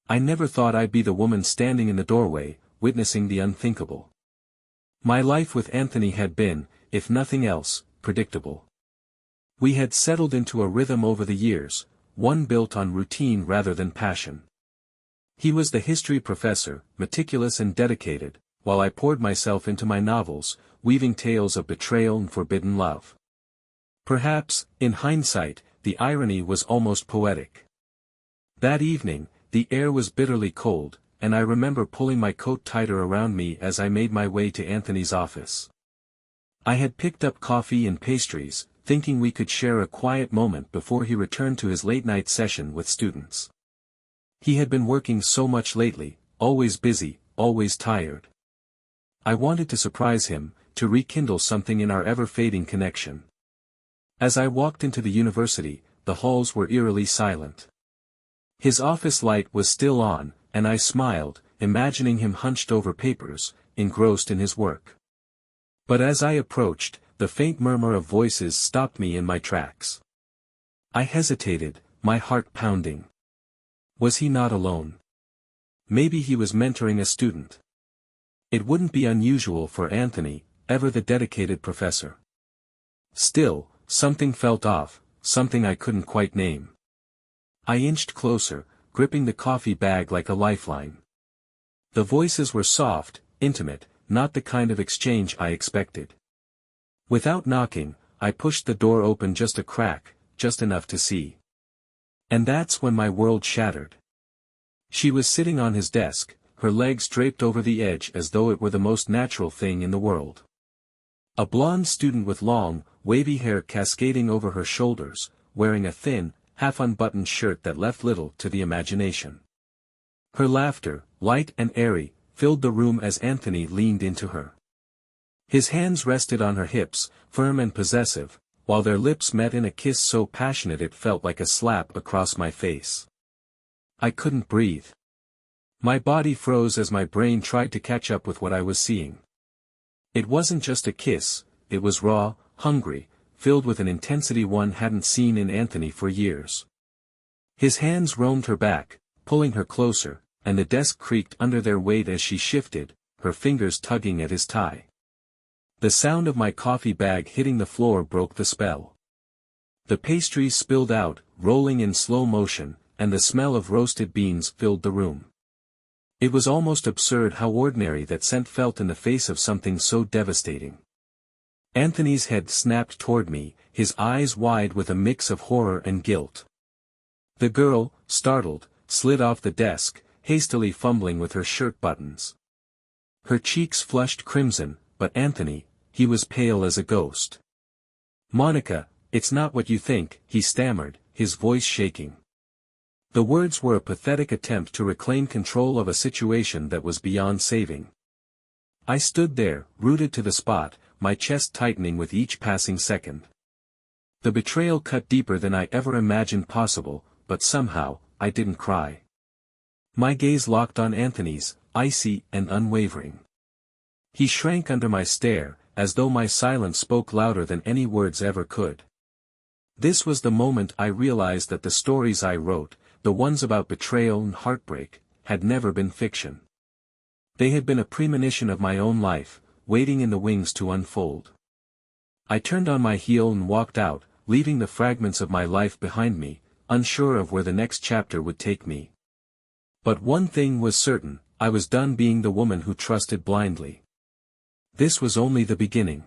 I never thought I'd be the woman standing in the doorway, witnessing the unthinkable. My life with Anthony had been, if nothing else, predictable. We had settled into a rhythm over the years, one built on routine rather than passion. He was the history professor, meticulous and dedicated, while I poured myself into my novels, weaving tales of betrayal and forbidden love. Perhaps, in hindsight, the irony was almost poetic. That evening, the air was bitterly cold, and I remember pulling my coat tighter around me as I made my way to Anthony's office. I had picked up coffee and pastries, thinking we could share a quiet moment before he returned to his late-night session with students. He had been working so much lately, always busy, always tired. I wanted to surprise him, to rekindle something in our ever-fading connection. As I walked into the university, the halls were eerily silent. His office light was still on, and I smiled, imagining him hunched over papers, engrossed in his work. But as I approached, the faint murmur of voices stopped me in my tracks. I hesitated, my heart pounding. Was he not alone? Maybe he was mentoring a student. It wouldn't be unusual for Anthony, ever the dedicated professor. Still, something felt off, something I couldn't quite name. I inched closer, gripping the coffee bag like a lifeline. The voices were soft, intimate, not the kind of exchange I expected. Without knocking, I pushed the door open just a crack, just enough to see. And that's when my world shattered. She was sitting on his desk, her legs draped over the edge as though it were the most natural thing in the world. A blonde student with long, wavy hair cascading over her shoulders, wearing a thin, half-unbuttoned shirt that left little to the imagination. Her laughter, light and airy, filled the room as Anthony leaned into her. His hands rested on her hips, firm and possessive, while their lips met in a kiss so passionate it felt like a slap across my face. I couldn't breathe. My body froze as my brain tried to catch up with what I was seeing. It wasn't just a kiss, it was raw, hungry, filled with an intensity one hadn't seen in Anthony for years. His hands roamed her back, pulling her closer, and the desk creaked under their weight as she shifted, her fingers tugging at his tie. The sound of my coffee bag hitting the floor broke the spell. The pastries spilled out, rolling in slow motion, and the smell of roasted beans filled the room. It was almost absurd how ordinary that scent felt in the face of something so devastating. Anthony's head snapped toward me, his eyes wide with a mix of horror and guilt. The girl, startled, slid off the desk, hastily fumbling with her shirt buttons. Her cheeks flushed crimson, but Anthony, he was pale as a ghost. "Monica, it's not what you think," he stammered, his voice shaking. The words were a pathetic attempt to reclaim control of a situation that was beyond saving. I stood there, rooted to the spot, my chest tightening with each passing second. The betrayal cut deeper than I ever imagined possible, but somehow, I didn't cry. My gaze locked on Anthony's, icy and unwavering. He shrank under my stare, as though my silence spoke louder than any words ever could. This was the moment I realized that the stories I wrote, the ones about betrayal and heartbreak, had never been fiction. They had been a premonition of my own life, waiting in the wings to unfold. I turned on my heel and walked out, leaving the fragments of my life behind me, unsure of where the next chapter would take me. But one thing was certain, I was done being the woman who trusted blindly. This was only the beginning.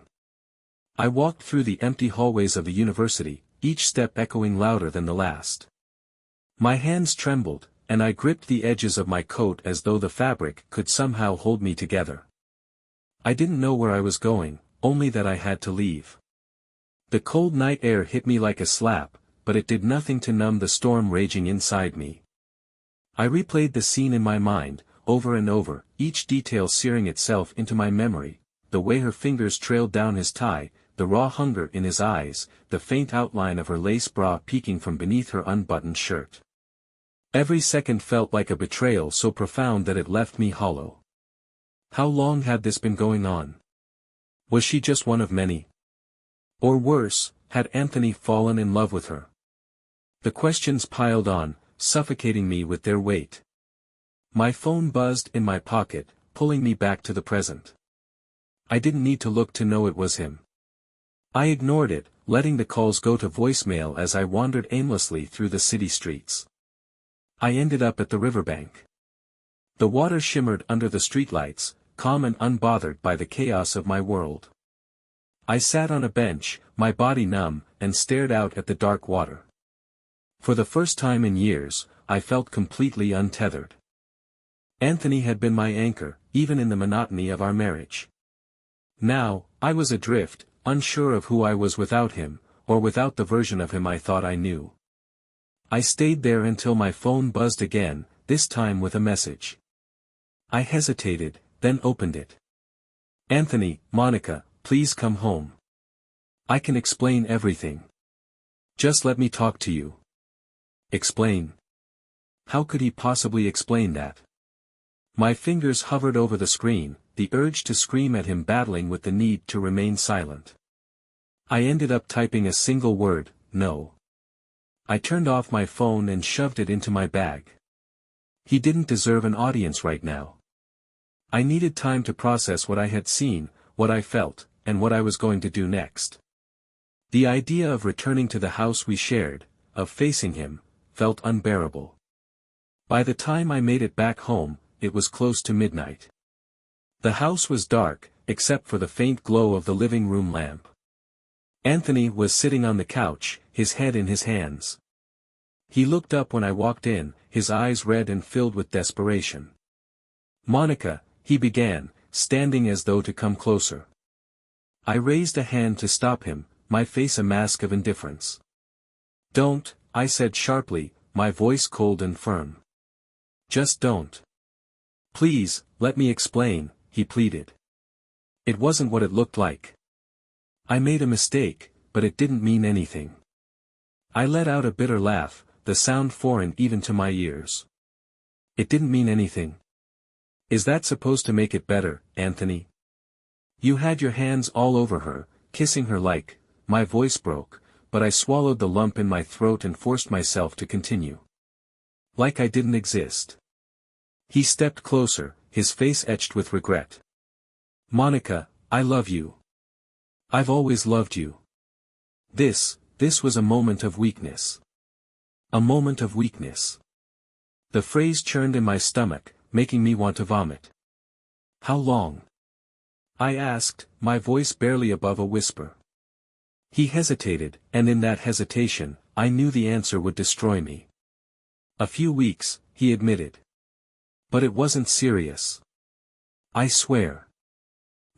I walked through the empty hallways of the university, each step echoing louder than the last. My hands trembled, and I gripped the edges of my coat as though the fabric could somehow hold me together. I didn't know where I was going, only that I had to leave. The cold night air hit me like a slap, but it did nothing to numb the storm raging inside me. I replayed the scene in my mind, over and over, each detail searing itself into my memory, the way her fingers trailed down his tie, the raw hunger in his eyes, the faint outline of her lace bra peeking from beneath her unbuttoned shirt. Every second felt like a betrayal so profound that it left me hollow. How long had this been going on? Was she just one of many? Or worse, had Anthony fallen in love with her? The questions piled on, suffocating me with their weight. My phone buzzed in my pocket, pulling me back to the present. I didn't need to look to know it was him. I ignored it, letting the calls go to voicemail as I wandered aimlessly through the city streets. I ended up at the riverbank. The water shimmered under the streetlights, calm and unbothered by the chaos of my world. I sat on a bench, my body numb, and stared out at the dark water. For the first time in years, I felt completely untethered. Anthony had been my anchor, even in the monotony of our marriage. Now, I was adrift, unsure of who I was without him, or without the version of him I thought I knew. I stayed there until my phone buzzed again, this time with a message. I hesitated, then opened it. Anthony, Monica, please come home. I can explain everything. Just let me talk to you. Explain? How could he possibly explain that? My fingers hovered over the screen, the urge to scream at him battling with the need to remain silent. I ended up typing a single word, no. I turned off my phone and shoved it into my bag. He didn't deserve an audience right now. I needed time to process what I had seen, what I felt, and what I was going to do next. The idea of returning to the house we shared, of facing him, felt unbearable. By the time I made it back home, it was close to midnight. The house was dark, except for the faint glow of the living room lamp. Anthony was sitting on the couch, his head in his hands. He looked up when I walked in, his eyes red and filled with desperation. Monica, he began, standing as though to come closer. I raised a hand to stop him, my face a mask of indifference. Don't, I said sharply, my voice cold and firm. Just don't. Please, let me explain, he pleaded. It wasn't what it looked like. I made a mistake, but it didn't mean anything. I let out a bitter laugh, the sound foreign even to my ears. It didn't mean anything. Is that supposed to make it better, Anthony? You had your hands all over her, kissing her like, my voice broke, but I swallowed the lump in my throat and forced myself to continue. Like I didn't exist. He stepped closer, his face etched with regret. Monica, I love you. I've always loved you. This was a moment of weakness. A moment of weakness. The phrase churned in my stomach, making me want to vomit. How long? I asked, my voice barely above a whisper. He hesitated, and in that hesitation, I knew the answer would destroy me. A few weeks, he admitted. But it wasn't serious. I swear.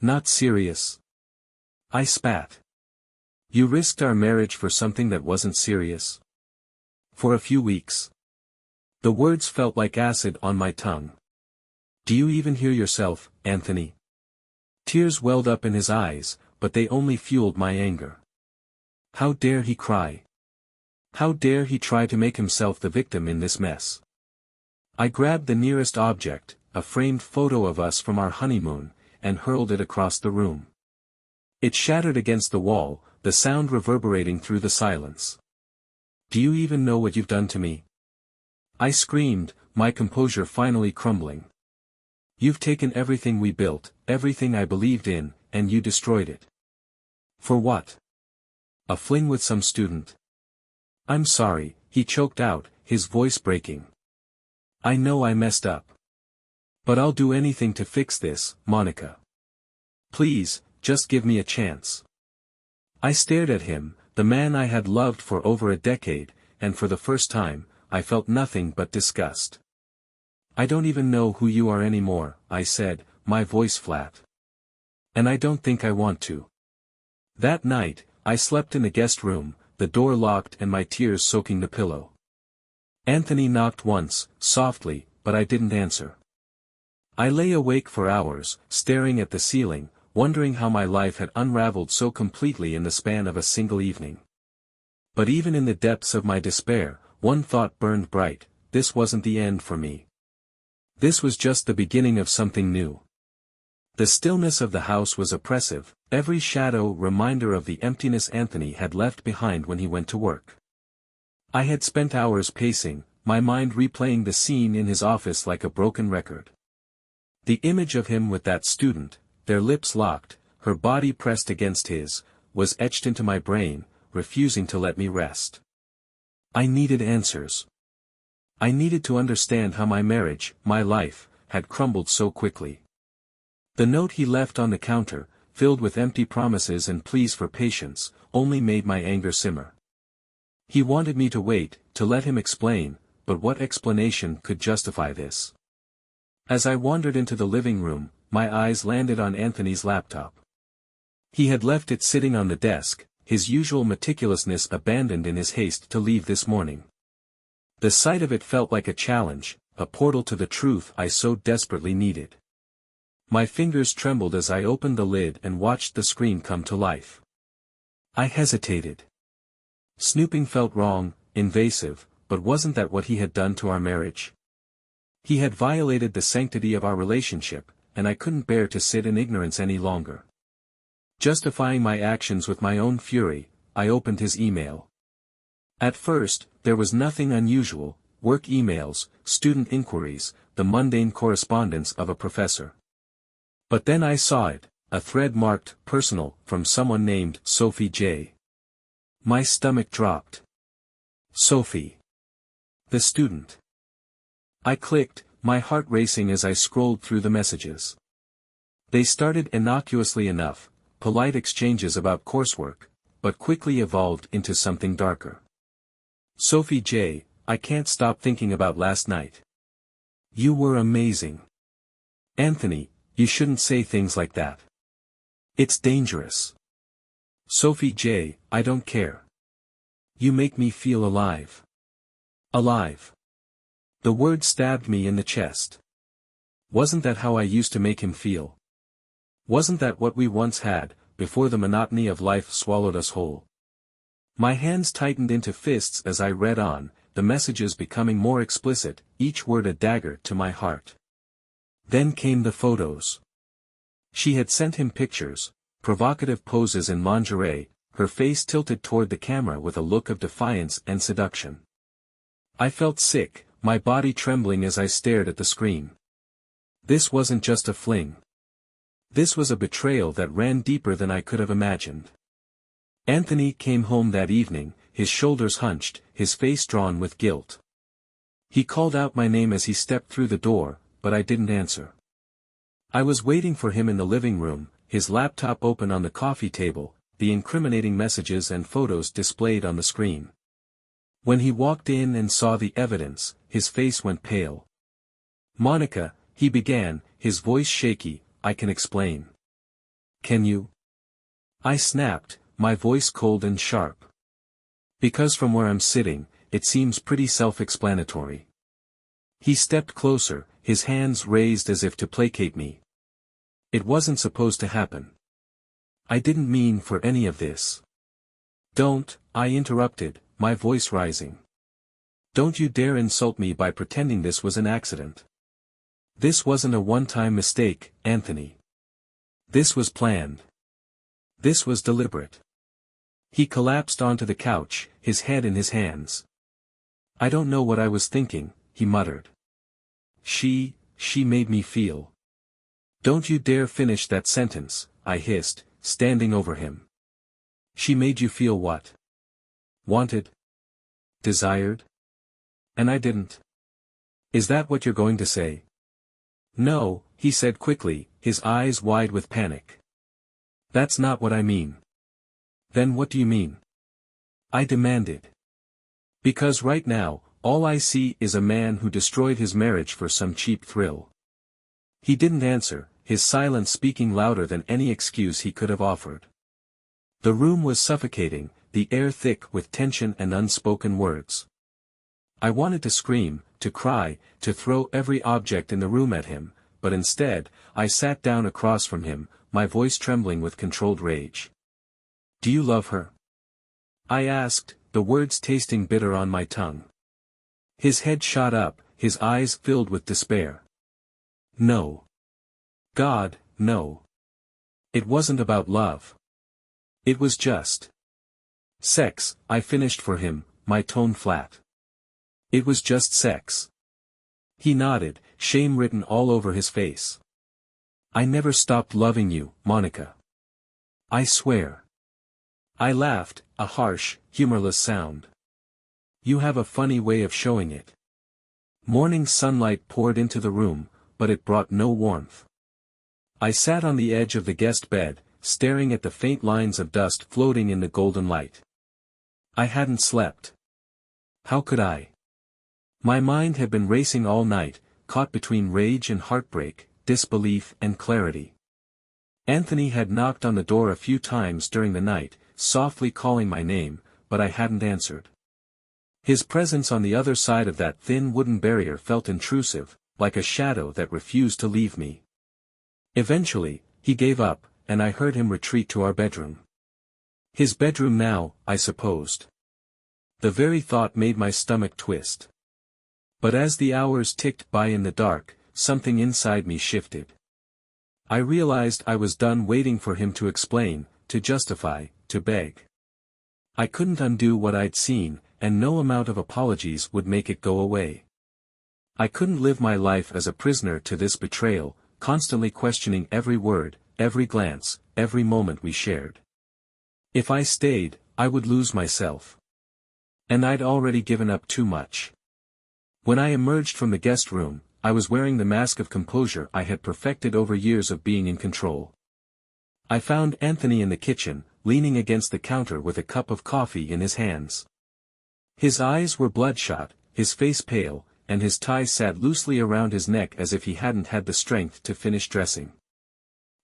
Not serious. I spat. You risked our marriage for something that wasn't serious? For a few weeks. The words felt like acid on my tongue. Do you even hear yourself, Anthony? Tears welled up in his eyes, but they only fueled my anger. How dare he cry? How dare he try to make himself the victim in this mess? I grabbed the nearest object, a framed photo of us from our honeymoon, and hurled it across the room. It shattered against the wall, the sound reverberating through the silence. Do you even know what you've done to me? I screamed, my composure finally crumbling. You've taken everything we built, everything I believed in, and you destroyed it. For what? A fling with some student? I'm sorry, he choked out, his voice breaking. I know I messed up. But I'll do anything to fix this, Monica. Please, just give me a chance. I stared at him, the man I had loved for over a decade, and for the first time, I felt nothing but disgust. I don't even know who you are anymore, I said, my voice flat. And I don't think I want to. That night, I slept in the guest room, the door locked and my tears soaking the pillow. Anthony knocked once, softly, but I didn't answer. I lay awake for hours, staring at the ceiling, wondering how my life had unraveled so completely in the span of a single evening. But even in the depths of my despair, one thought burned bright: this wasn't the end for me. This was just the beginning of something new. The stillness of the house was oppressive, every shadow reminder of the emptiness Anthony had left behind when he went to work. I had spent hours pacing, my mind replaying the scene in his office like a broken record. The image of him with that student, their lips locked, her body pressed against his, was etched into my brain, refusing to let me rest. I needed answers. I needed to understand how my marriage, my life, had crumbled so quickly. The note he left on the counter, filled with empty promises and pleas for patience, only made my anger simmer. He wanted me to wait, to let him explain, but what explanation could justify this? As I wandered into the living room, my eyes landed on Anthony's laptop. He had left it sitting on the desk, his usual meticulousness abandoned in his haste to leave this morning. The sight of it felt like a challenge, a portal to the truth I so desperately needed. My fingers trembled as I opened the lid and watched the screen come to life. I hesitated. Snooping felt wrong, invasive, but wasn't that what he had done to our marriage? He had violated the sanctity of our relationship, and I couldn't bear to sit in ignorance any longer. Justifying my actions with my own fury, I opened his email. At first, there was nothing unusual: work emails, student inquiries, the mundane correspondence of a professor. But then I saw it, a thread marked "Personal" from someone named Sophie J. My stomach dropped. Sophie. The student. I clicked, my heart racing as I scrolled through the messages. They started innocuously enough, polite exchanges about coursework, but quickly evolved into something darker. Sophie J., I can't stop thinking about last night. You were amazing. Anthony, you shouldn't say things like that. It's dangerous. Sophie J., I don't care. You make me feel alive. Alive. The word stabbed me in the chest. Wasn't that how I used to make him feel? Wasn't that what we once had, before the monotony of life swallowed us whole? My hands tightened into fists as I read on, the messages becoming more explicit, each word a dagger to my heart. Then came the photos. She had sent him pictures, provocative poses in lingerie, her face tilted toward the camera with a look of defiance and seduction. I felt sick, my body trembling as I stared at the screen. This wasn't just a fling. This was a betrayal that ran deeper than I could have imagined. Anthony came home that evening, his shoulders hunched, his face drawn with guilt. He called out my name as he stepped through the door, but I didn't answer. I was waiting for him in the living room, his laptop open on the coffee table, the incriminating messages and photos displayed on the screen. When he walked in and saw the evidence, his face went pale. Monica, he began, his voice shaky, I can explain. Can you? I snapped, my voice cold and sharp. Because from where I'm sitting, it seems pretty self-explanatory. He stepped closer, his hands raised as if to placate me. It wasn't supposed to happen. I didn't mean for any of this. Don't, I interrupted, my voice rising. Don't you dare insult me by pretending this was an accident. This wasn't a one-time mistake, Anthony. This was planned. This was deliberate. He collapsed onto the couch, his head in his hands. I don't know what I was thinking, he muttered. She made me feel. Don't you dare finish that sentence, I hissed, standing over him. She made you feel what? Wanted? Desired? And I didn't. Is that what you're going to say? No, he said quickly, his eyes wide with panic. That's not what I mean. Then what do you mean? I demanded. Because right now, all I see is a man who destroyed his marriage for some cheap thrill. He didn't answer, his silence speaking louder than any excuse he could have offered. The room was suffocating, the air thick with tension and unspoken words. I wanted to scream, to cry, to throw every object in the room at him, but instead, I sat down across from him, my voice trembling with controlled rage. Do you love her? I asked, the words tasting bitter on my tongue. His head shot up, his eyes filled with despair. No. God, no. It wasn't about love. It was just sex, I finished for him, my tone flat. It was just sex. He nodded, shame written all over his face. I never stopped loving you, Monica. I swear. I laughed, a harsh, humorless sound. You have a funny way of showing it. Morning sunlight poured into the room, but it brought no warmth. I sat on the edge of the guest bed, staring at the faint lines of dust floating in the golden light. I hadn't slept. How could I? My mind had been racing all night, caught between rage and heartbreak, disbelief and clarity. Anthony had knocked on the door a few times during the night, softly calling my name, but I hadn't answered. His presence on the other side of that thin wooden barrier felt intrusive, like a shadow that refused to leave me. Eventually, he gave up, and I heard him retreat to our bedroom. His bedroom now, I supposed. The very thought made my stomach twist. But as the hours ticked by in the dark, something inside me shifted. I realized I was done waiting for him to explain, to justify, to beg. I couldn't undo what I'd seen, and no amount of apologies would make it go away. I couldn't live my life as a prisoner to this betrayal, constantly questioning every word, every glance, every moment we shared. If I stayed, I would lose myself. And I'd already given up too much. When I emerged from the guest room, I was wearing the mask of composure I had perfected over years of being in control. I found Anthony in the kitchen, leaning against the counter with a cup of coffee in his hands. His eyes were bloodshot, his face pale, and his tie sat loosely around his neck as if he hadn't had the strength to finish dressing.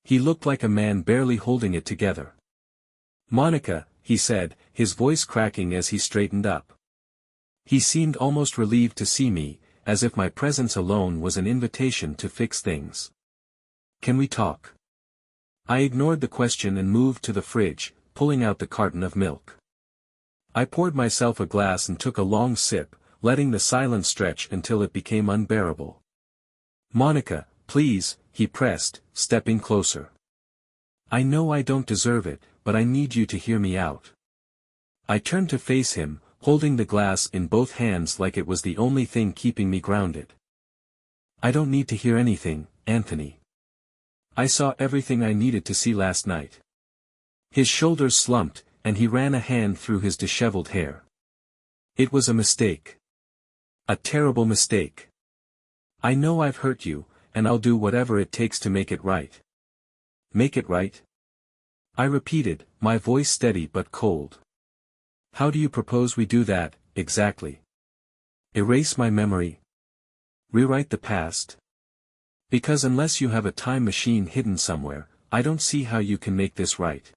He looked like a man barely holding it together. "Monica," he said, his voice cracking as he straightened up. He seemed almost relieved to see me, as if my presence alone was an invitation to fix things. "Can we talk?" I ignored the question and moved to the fridge, pulling out the carton of milk. I poured myself a glass and took a long sip, letting the silence stretch until it became unbearable. "Monica, please," he pressed, stepping closer. "I know I don't deserve it, but I need you to hear me out." I turned to face him, holding the glass in both hands like it was the only thing keeping me grounded. "I don't need to hear anything, Anthony. I saw everything I needed to see last night." His shoulders slumped, and he ran a hand through his disheveled hair. "It was a mistake. A terrible mistake. I know I've hurt you, and I'll do whatever it takes to make it right." "Make it right?" I repeated, my voice steady but cold. "How do you propose we do that, exactly? Erase my memory? Rewrite the past? Because unless you have a time machine hidden somewhere, I don't see how you can make this right."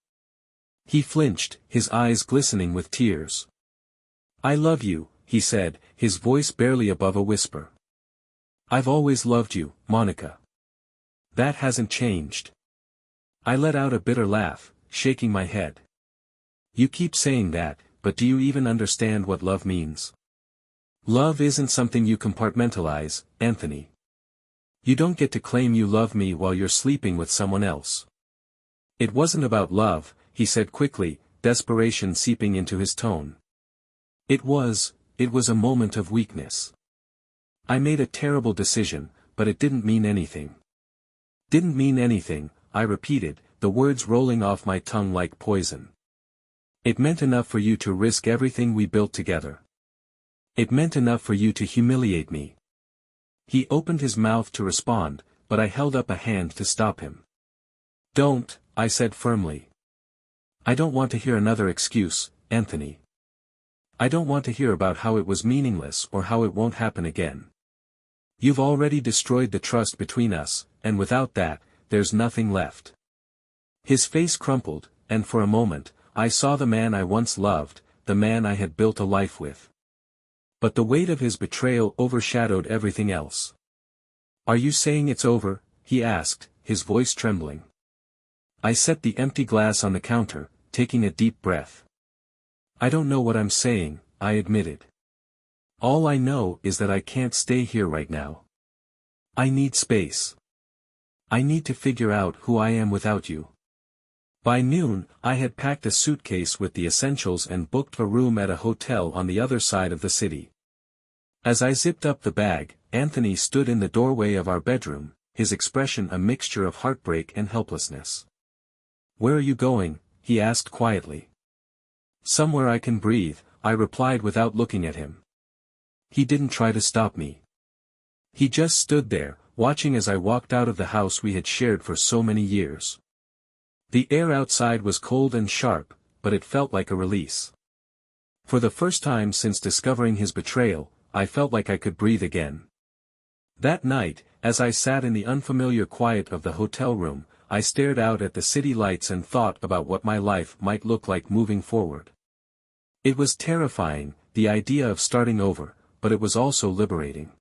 He flinched, his eyes glistening with tears. "I love you," he said, his voice barely above a whisper. "I've always loved you, Monica. That hasn't changed." I let out a bitter laugh, shaking my head. "You keep saying that, but do you even understand what love means? Love isn't something you compartmentalize, Anthony. You don't get to claim you love me while you're sleeping with someone else." "It wasn't about love," he said quickly, desperation seeping into his tone. It was a moment of weakness. I made a terrible decision, but it didn't mean anything." "Didn't mean anything," I repeated, the words rolling off my tongue like poison. "It meant enough for you to risk everything we built together. It meant enough for you to humiliate me." He opened his mouth to respond, but I held up a hand to stop him. "Don't," I said firmly. "I don't want to hear another excuse, Anthony. I don't want to hear about how it was meaningless or how it won't happen again. You've already destroyed the trust between us, and without that, there's nothing left." His face crumpled, and for a moment, I saw the man I once loved, the man I had built a life with. But the weight of his betrayal overshadowed everything else. "Are you saying it's over?" he asked, his voice trembling. I set the empty glass on the counter, taking a deep breath. "I don't know what I'm saying," I admitted. "All I know is that I can't stay here right now. I need space. I need to figure out who I am without you." By noon, I had packed a suitcase with the essentials and booked a room at a hotel on the other side of the city. As I zipped up the bag, Anthony stood in the doorway of our bedroom, his expression a mixture of heartbreak and helplessness. "Where are you going?" he asked quietly. "Somewhere I can breathe," I replied without looking at him. He didn't try to stop me. He just stood there, watching as I walked out of the house we had shared for so many years. The air outside was cold and sharp, but it felt like a release. For the first time since discovering his betrayal, I felt like I could breathe again. That night, as I sat in the unfamiliar quiet of the hotel room, I stared out at the city lights and thought about what my life might look like moving forward. It was terrifying, the idea of starting over, but it was also liberating.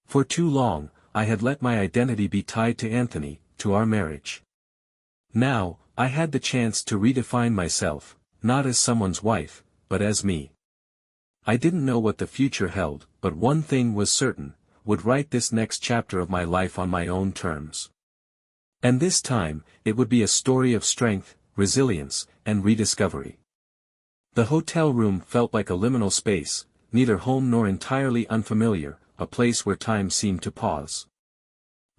For too long, I had let my identity be tied to Anthony, to our marriage. Now, I had the chance to redefine myself, not as someone's wife, but as me. I didn't know what the future held, but one thing was certain, would write this next chapter of my life on my own terms. And this time, it would be a story of strength, resilience, and rediscovery. The hotel room felt like a liminal space, neither home nor entirely unfamiliar, a place where time seemed to pause.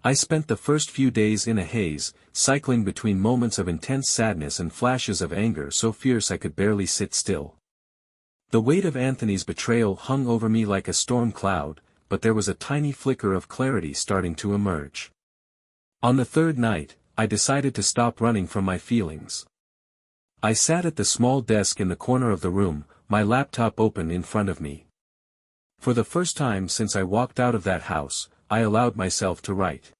I spent the first few days in a haze, cycling between moments of intense sadness and flashes of anger so fierce I could barely sit still. The weight of Anthony's betrayal hung over me like a storm cloud, but there was a tiny flicker of clarity starting to emerge. On the third night, I decided to stop running from my feelings. I sat at the small desk in the corner of the room, my laptop open in front of me. For the first time since I walked out of that house, I allowed myself to write.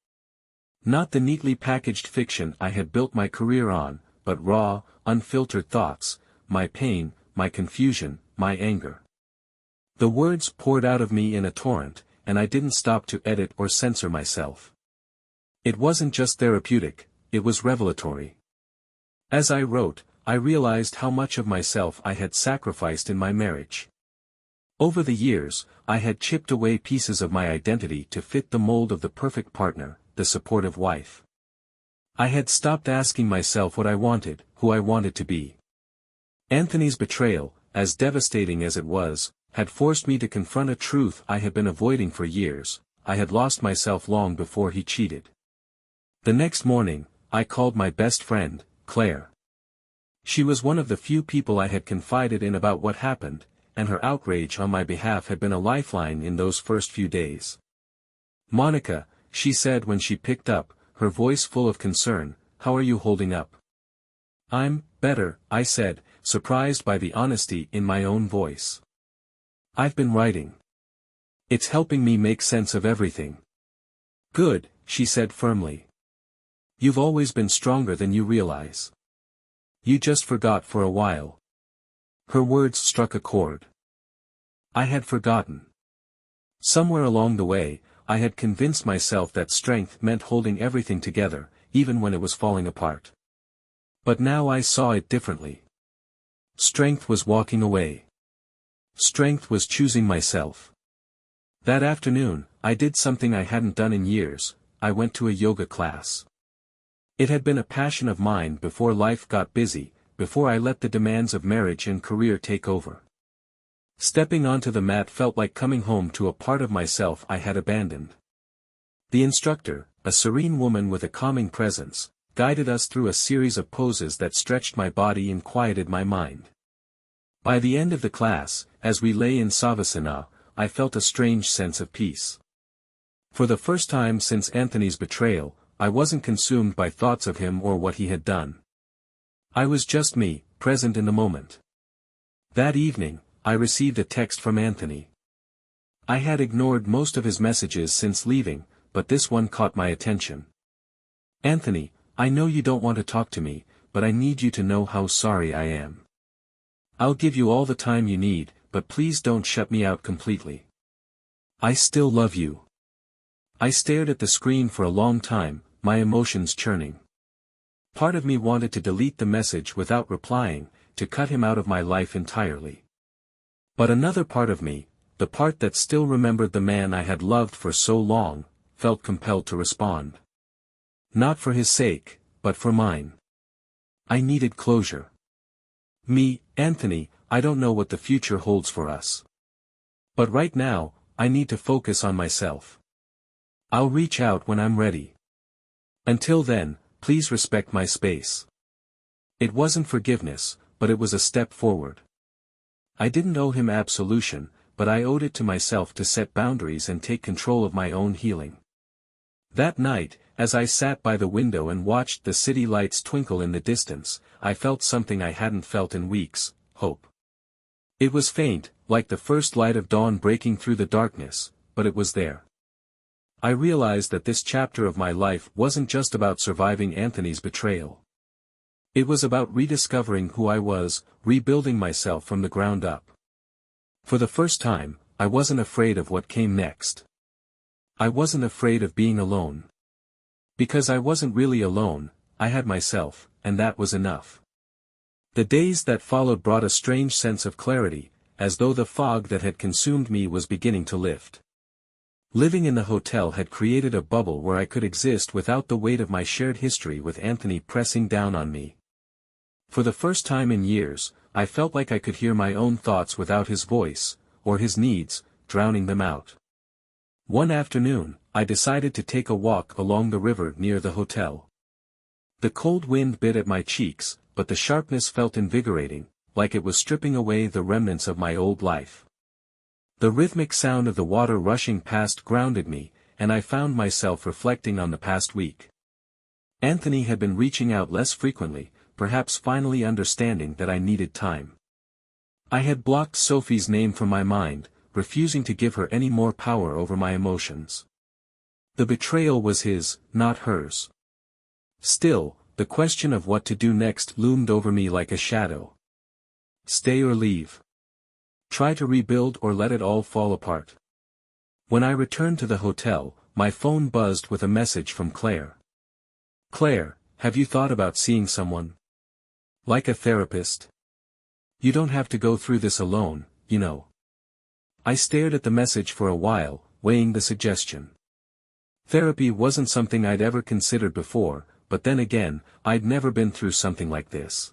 Not the neatly packaged fiction I had built my career on, but raw, unfiltered thoughts, my pain, my confusion, my anger. The words poured out of me in a torrent, and I didn't stop to edit or censor myself. It wasn't just therapeutic, it was revelatory. As I wrote, I realized how much of myself I had sacrificed in my marriage. Over the years, I had chipped away pieces of my identity to fit the mold of the perfect partner, the supportive wife. I had stopped asking myself what I wanted, who I wanted to be. Anthony's betrayal, as devastating as it was, had forced me to confront a truth I had been avoiding for years. I had lost myself long before he cheated. The next morning, I called my best friend, Claire. She was one of the few people I had confided in about what happened, and her outrage on my behalf had been a lifeline in those first few days. "Monica," she said when she picked up, her voice full of concern, "how are you holding up?" "I'm better," I said, surprised by the honesty in my own voice. "I've been writing. It's helping me make sense of everything." "Good," she said firmly. "You've always been stronger than you realize. You just forgot for a while." Her words struck a chord. I had forgotten. Somewhere along the way, I had convinced myself that strength meant holding everything together, even when it was falling apart. But now I saw it differently. Strength was walking away. Strength was choosing myself. That afternoon, I did something I hadn't done in years. I went to a yoga class. It had been a passion of mine before life got busy, before I let the demands of marriage and career take over. Stepping onto the mat felt like coming home to a part of myself I had abandoned. The instructor, a serene woman with a calming presence, guided us through a series of poses that stretched my body and quieted my mind. By the end of the class, as we lay in Savasana, I felt a strange sense of peace. For the first time since Anthony's betrayal, I wasn't consumed by thoughts of him or what he had done. I was just me, present in the moment. That evening, I received a text from Anthony. I had ignored most of his messages since leaving, but this one caught my attention. "Anthony, I know you don't want to talk to me, but I need you to know how sorry I am. I'll give you all the time you need, but please don't shut me out completely. I still love you." I stared at the screen for a long time, my emotions churning. Part of me wanted to delete the message without replying, to cut him out of my life entirely. But another part of me, the part that still remembered the man I had loved for so long, felt compelled to respond. Not for his sake, but for mine. I needed closure. "Me, Anthony, I don't know what the future holds for us. But right now, I need to focus on myself. I'll reach out when I'm ready. Until then, please respect my space. It wasn't forgiveness, but it was a step forward. I didn't owe him absolution, but I owed it to myself to set boundaries and take control of my own healing. That night, as I sat by the window and watched the city lights twinkle in the distance, I felt something I hadn't felt in weeks: hope. It was faint, like the first light of dawn breaking through the darkness, but it was there. I realized that this chapter of my life wasn't just about surviving Anthony's betrayal. It was about rediscovering who I was, rebuilding myself from the ground up. For the first time, I wasn't afraid of what came next. I wasn't afraid of being alone. Because I wasn't really alone, I had myself, and that was enough. The days that followed brought a strange sense of clarity, as though the fog that had consumed me was beginning to lift. Living in the hotel had created a bubble where I could exist without the weight of my shared history with Anthony pressing down on me. For the first time in years, I felt like I could hear my own thoughts without his voice, or his needs, drowning them out. One afternoon, I decided to take a walk along the river near the hotel. The cold wind bit at my cheeks, but the sharpness felt invigorating, like it was stripping away the remnants of my old life. The rhythmic sound of the water rushing past grounded me, and I found myself reflecting on the past week. Anthony had been reaching out less frequently, perhaps finally understanding that I needed time. I had blocked Sophie's name from my mind, refusing to give her any more power over my emotions. The betrayal was his, not hers. Still, the question of what to do next loomed over me like a shadow. Stay or leave? Try to rebuild or let it all fall apart? When I returned to the hotel, my phone buzzed with a message from Claire. "Claire, have you thought about seeing someone? Like a therapist? You don't have to go through this alone, you know." I stared at the message for a while, weighing the suggestion. Therapy wasn't something I'd ever considered before, but then again, I'd never been through something like this.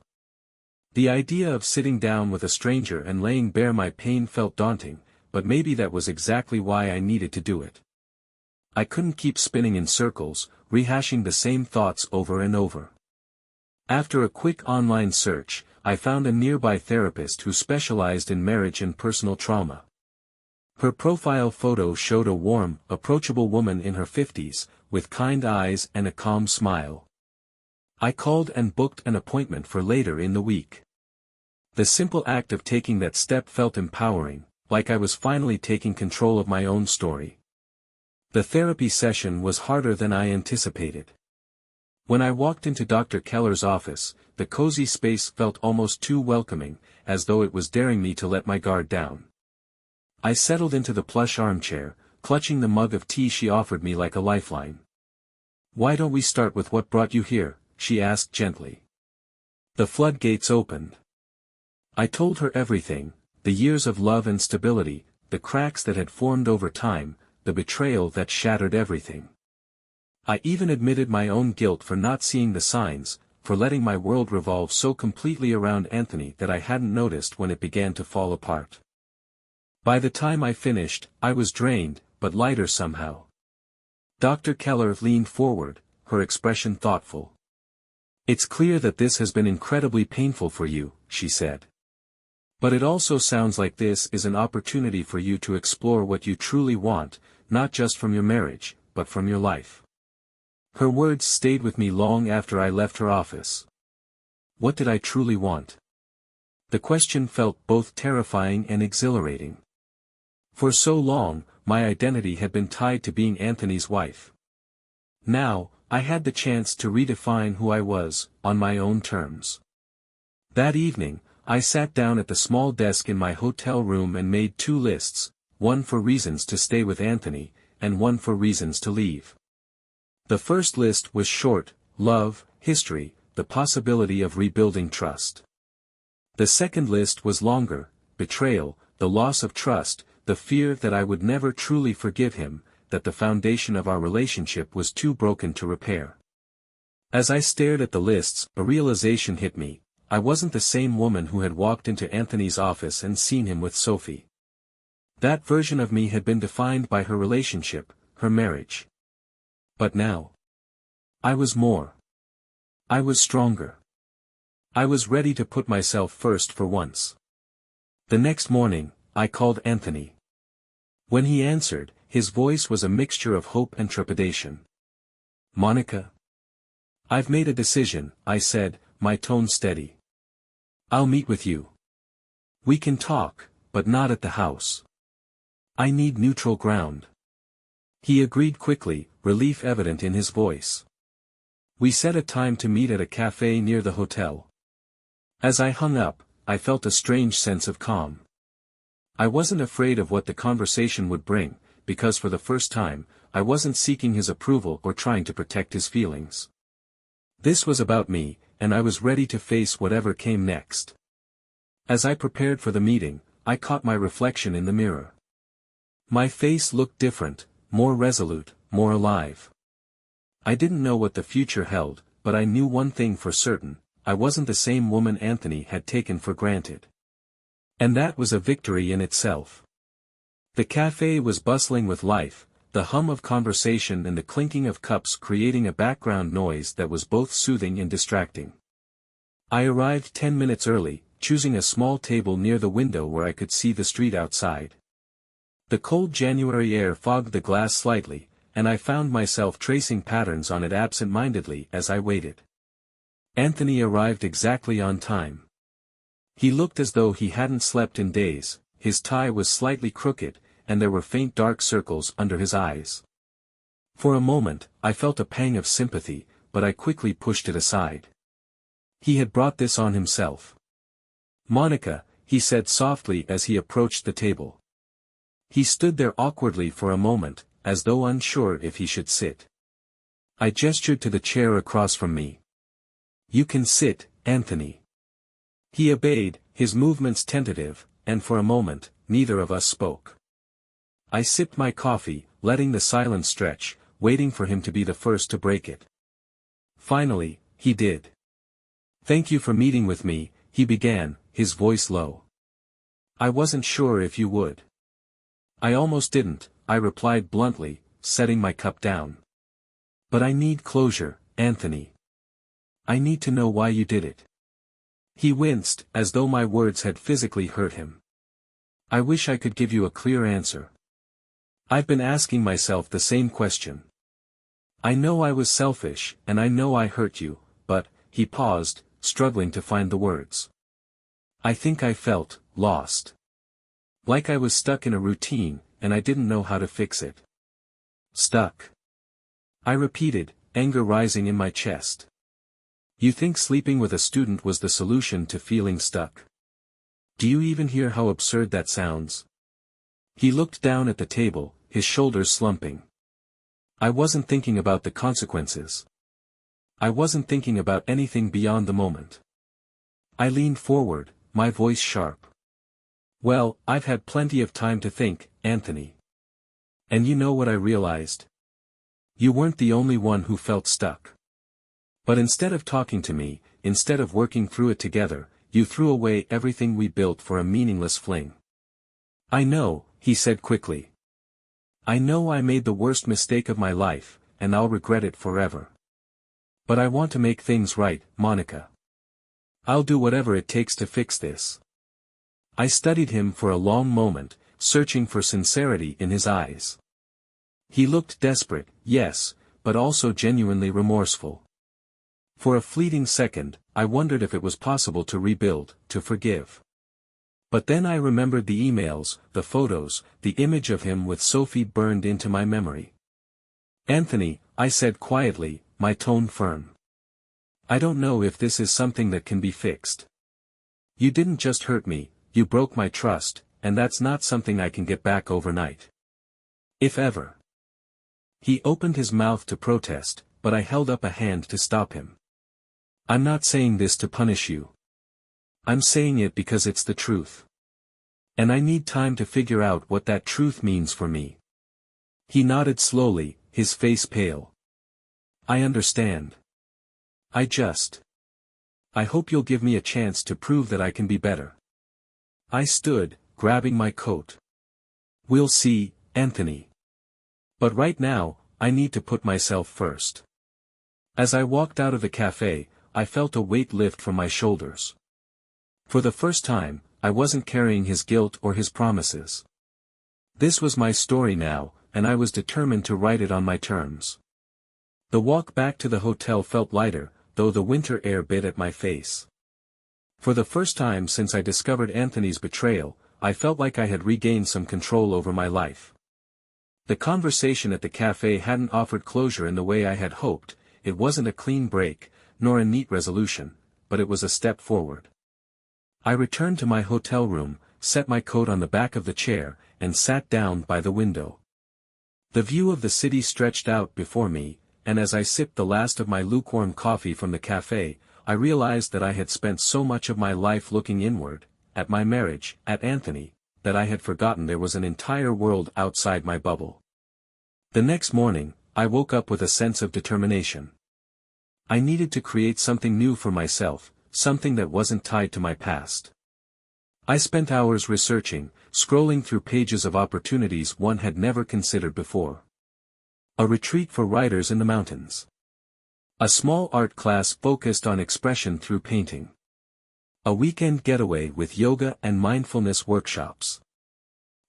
The idea of sitting down with a stranger and laying bare my pain felt daunting, but maybe that was exactly why I needed to do it. I couldn't keep spinning in circles, rehashing the same thoughts over and over. After a quick online search, I found a nearby therapist who specialized in marriage and personal trauma. Her profile photo showed a warm, approachable woman in her 50s, with kind eyes and a calm smile. I called and booked an appointment for later in the week. The simple act of taking that step felt empowering, like I was finally taking control of my own story. The therapy session was harder than I anticipated. When I walked into Dr. Keller's office, the cozy space felt almost too welcoming, as though it was daring me to let my guard down. I settled into the plush armchair, clutching the mug of tea she offered me like a lifeline. "Why don't we start with what brought you here?" she asked gently. The floodgates opened. I told her everything, the years of love and stability, the cracks that had formed over time, the betrayal that shattered everything. I even admitted my own guilt for not seeing the signs, for letting my world revolve so completely around Anthony that I hadn't noticed when it began to fall apart. By the time I finished, I was drained, but lighter somehow. Dr. Keller leaned forward, her expression thoughtful. "It's clear that this has been incredibly painful for you," she said. "But it also sounds like this is an opportunity for you to explore what you truly want, not just from your marriage, but from your life." Her words stayed with me long after I left her office. What did I truly want? The question felt both terrifying and exhilarating. For so long, my identity had been tied to being Anthony's wife. Now, I had the chance to redefine who I was, on my own terms. That evening, I sat down at the small desk in my hotel room and made 2 lists, one for reasons to stay with Anthony, and one for reasons to leave. The first list was short: love, history, the possibility of rebuilding trust. The second list was longer: betrayal, the loss of trust, the fear that I would never truly forgive him, that the foundation of our relationship was too broken to repair. As I stared at the lists, a realization hit me: I wasn't the same woman who had walked into Anthony's office and seen him with Sophie. That version of me had been defined by her relationship, her marriage. But now, I was more. I was stronger. I was ready to put myself first for once. The next morning, I called Anthony. When he answered, his voice was a mixture of hope and trepidation. "Monica? I've made a decision," I said, my tone steady. "I'll meet with you. We can talk, but not at the house. I need neutral ground." He agreed quickly, relief evident in his voice. We set a time to meet at a cafe near the hotel. As I hung up, I felt a strange sense of calm. I wasn't afraid of what the conversation would bring, because for the first time, I wasn't seeking his approval or trying to protect his feelings. This was about me, and I was ready to face whatever came next. As I prepared for the meeting, I caught my reflection in the mirror. My face looked different, more resolute, more alive. I didn't know what the future held, but I knew one thing for certain: I wasn't the same woman Anthony had taken for granted. And that was a victory in itself. The cafe was bustling with life, the hum of conversation and the clinking of cups creating a background noise that was both soothing and distracting. I arrived 10 minutes early, choosing a small table near the window where I could see the street outside. The cold January air fogged the glass slightly, and I found myself tracing patterns on it absent-mindedly as I waited. Anthony arrived exactly on time. He looked as though he hadn't slept in days, his tie was slightly crooked, and there were faint dark circles under his eyes. For a moment, I felt a pang of sympathy, but I quickly pushed it aside. He had brought this on himself. "Monica," he said softly as he approached the table. He stood there awkwardly for a moment, as though unsure if he should sit. I gestured to the chair across from me. "You can sit, Anthony." He obeyed, his movements tentative, and for a moment, neither of us spoke. I sipped my coffee, letting the silence stretch, waiting for him to be the first to break it. Finally, he did. "Thank you for meeting with me," he began, his voice low. "I wasn't sure if you would." "I almost didn't," I replied bluntly, setting my cup down. "But I need closure, Anthony. I need to know why you did it." He winced, as though my words had physically hurt him. "I wish I could give you a clear answer. I've been asking myself the same question. I know I was selfish, and I know I hurt you, but," he paused, struggling to find the words. "I think I felt lost. Like I was stuck in a routine, and I didn't know how to fix it." "Stuck?" I repeated, anger rising in my chest. "You think sleeping with a student was the solution to feeling stuck? Do you even hear how absurd that sounds?" He looked down at the table, his shoulders slumping. "I wasn't thinking about the consequences. I wasn't thinking about anything beyond the moment." I leaned forward, my voice sharp. "Well, I've had plenty of time to think, Anthony. And you know what I realized? You weren't the only one who felt stuck. But instead of talking to me, instead of working through it together, you threw away everything we built for a meaningless fling." "I know," he said quickly. "I know I made the worst mistake of my life, and I'll regret it forever. But I want to make things right, Monica. I'll do whatever it takes to fix this." I studied him for a long moment, searching for sincerity in his eyes. He looked desperate, yes, but also genuinely remorseful. For a fleeting second, I wondered if it was possible to rebuild, to forgive. But then I remembered the emails, the photos, the image of him with Sophie burned into my memory. "Anthony," I said quietly, my tone firm. "I don't know if this is something that can be fixed. You didn't just hurt me, you broke my trust, and that's not something I can get back overnight. If ever." He opened his mouth to protest, but I held up a hand to stop him. "I'm not saying this to punish you. I'm saying it because it's the truth. And I need time to figure out what that truth means for me." He nodded slowly, his face pale. "I understand. I hope you'll give me a chance to prove that I can be better." I stood, grabbing my coat. We'll see, Anthony. But right now, I need to put myself first. As I walked out of the cafe, I felt a weight lift from my shoulders. For the first time, I wasn't carrying his guilt or his promises. This was my story now, and I was determined to write it on my terms. The walk back to the hotel felt lighter, though the winter air bit at my face. For the first time since I discovered Anthony's betrayal, I felt like I had regained some control over my life. The conversation at the cafe hadn't offered closure in the way I had hoped. It wasn't a clean break, nor a neat resolution, but it was a step forward. I returned to my hotel room, set my coat on the back of the chair, and sat down by the window. The view of the city stretched out before me, and as I sipped the last of my lukewarm coffee from the cafe, I realized that I had spent so much of my life looking inward, at my marriage, at Anthony, that I had forgotten there was an entire world outside my bubble. The next morning, I woke up with a sense of determination. I needed to create something new for myself, something that wasn't tied to my past. I spent hours researching, scrolling through pages of opportunities one had never considered before. A retreat for writers in the mountains. A small art class focused on expression through painting. A weekend getaway with yoga and mindfulness workshops.